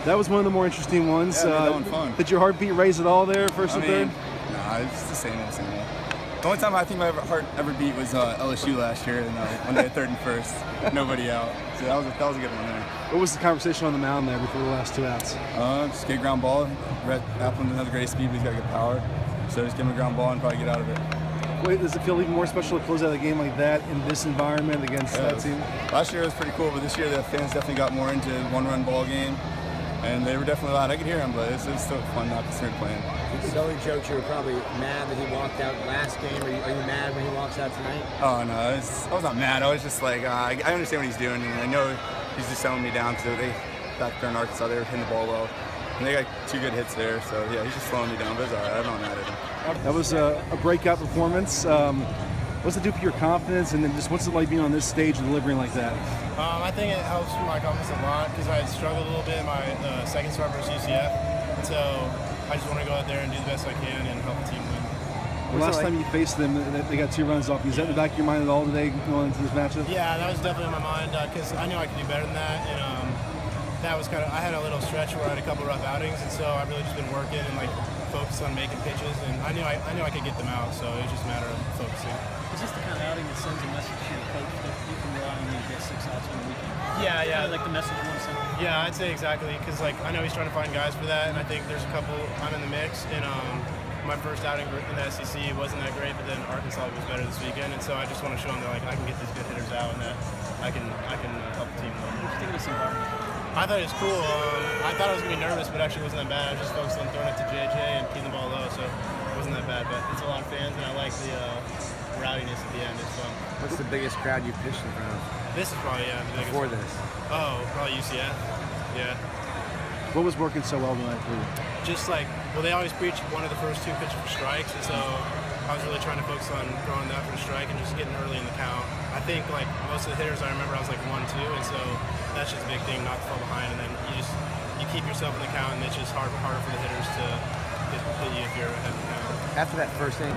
That was one of the more interesting ones. Yeah, that one fun. Did your heartbeat raise at all there, first and third? Nah, it's the same old, same old. The only time I think my heart ever beat was LSU last year, and when they had third and first, nobody out. So that was a good one there. What was the conversation on the mound there before the last 2 outs? Just get a ground ball. Rhett Applin doesn't have great speed, but he's got good power. So just give him a ground ball and probably get out of it. Wait, does it feel even more special to close out a game like that in this environment against that team? Last year it was pretty cool, but this year the fans definitely got more into one-run ball game, and they were definitely loud. I could hear them, but it's still fun not to start playing. Sully joked you were probably mad that he walked out last game. Are you mad when he walks out tonight? Oh no, I was not mad. I was just like, I understand what he's doing, and I know he's just selling me down because they back there in Arkansas, they were hitting the ball well. And they got 2 good hits there, so yeah, he's just slowing me down, but it's all right. I'm not mad at him. That was a breakout performance. What's it do for your confidence, and then just what's it like being on this stage and delivering like that? I think it helps my confidence a lot because I had struggled a little bit in my second start versus UCF, and so I just want to go out there and do the best I can and help the team win. The last time you faced them, they got 2 runs off. Is that in the back of your mind at all today going into this matchup? Yeah, that was definitely on my mind because I knew I could do better than that, and that was I had a little stretch where I had a couple rough outings, and so I've really just been working and focused on making pitches, and I knew I could get them out, so it was just a matter of focusing. Is this the kind of outing that sends a message to your coach that you can rely on you to get 6 outs on the weekend? Yeah. Kind of like the message you want to send? Yeah, I'd say exactly, because I know he's trying to find guys for that, and I think there's a couple. I'm in the mix, and my first outing in the SEC wasn't that great, but then Arkansas was better this weekend, and so I just want to show him that I can get these good hitters out, and that I can help the team win. What do you think of this environment? I thought it was cool. I thought I was going to be nervous, but actually wasn't that bad. I was just focused on throwing it to JJ and keeping the ball low, so it wasn't that bad. But it's a lot of fans, and I like the rowdiness at the end. It's fun. What's the biggest crowd you've pitched in front of? This is probably, the biggest. Before this? Oh, probably UCF. Yeah. What was working so well tonight for you? Just they always preach one of the first 2 pitches for strikes, and so I was really trying to focus on throwing that for the strike and just getting early in the count. I think most of the hitters I remember I was 1-2, and so that's just a big thing, not to fall behind, and then you keep yourself in the count, and it's just harder for the hitters to hit you if you're ahead in the count. After that first inning,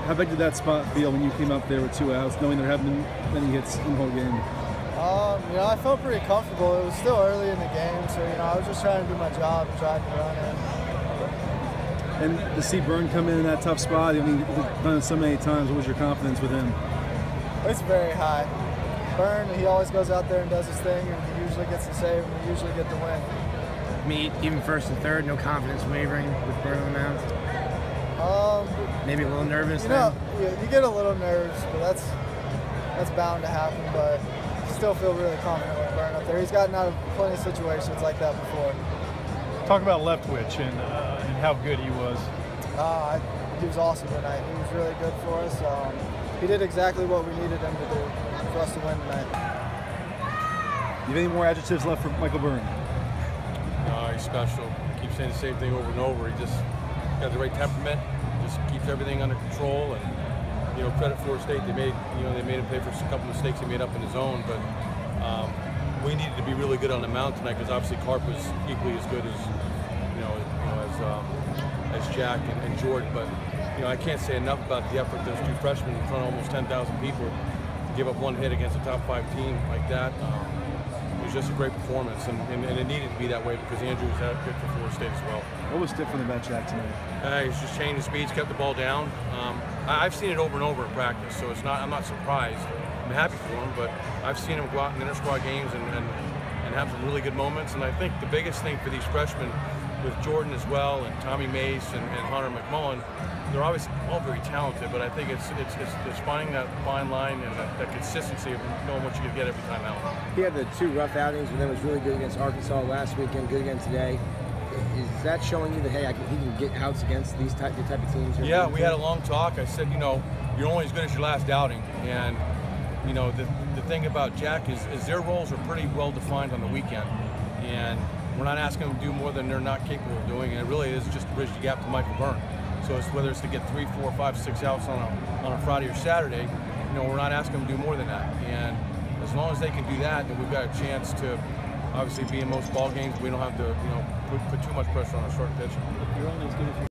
how big did that spot feel when you came up there with 2 outs, knowing there haven't been many hits in the whole game? I felt pretty comfortable. It was still early in the game, so I was just trying to do my job and drive the run in. And to see Byrne come in that tough spot, he's done it so many times. What was your confidence with him? It's very high. Byrne, he always goes out there and does his thing, and he usually gets the save, and we usually get the win. Me, even first and third, no confidence wavering with Byrne on the mound? Maybe a little nervous then? You get a little nervous, but that's bound to happen, but I still feel really confident with Byrne up there. He's gotten out of plenty of situations like that before. Talk about Leftwich and how good he was. He was awesome tonight. He was really good for us. He did exactly what we needed him to do for us to win tonight. You have any more adjectives left for Michael Byrne? He's special. Keeps saying the same thing over and over. He just got the right temperament. Just keeps everything under control. And credit Florida State. They made him pay for a couple of mistakes he made up in his own. But we needed to be really good on the mound tonight because obviously Carp was equally as good as as Jack and Jordan. But I can't say enough about the effort those 2 freshmen in front of almost 10,000 people give up 1 hit against a top 5 team like that. It was just a great performance, and it needed to be that way because Andrew was that good for Florida State as well. What was different about Jack tonight? He's just changing speeds, kept the ball down. I've seen it over and over in practice, so I'm not surprised. I'm happy for him, but I've seen him go out in inter-squad games and have some really good moments. And I think the biggest thing for these freshmen, with Jordan as well, and Tommy Mace and Hunter McMullen, they're obviously all very talented, but I think it's finding that fine line and that consistency of knowing what you can get every time out. He had the 2 rough outings, but then was really good against Arkansas last weekend, good again today. Is that showing you that, hey, he can get outs against these type of teams? Yeah, we had a long talk. I said, you're only as good as your last outing. And, the thing about Jack is their roles are pretty well defined on the weekend. And we're not asking them to do more than they're not capable of doing. And it really is just to bridge the gap to Michael Byrne. So it's whether it's to get 3, 4, 5, 6 outs on a Friday or Saturday, we're not asking them to do more than that. And as long as they can do that, then we've got a chance to obviously be in most ball games. We don't have to, put too much pressure on our starting pitching. You're only as good as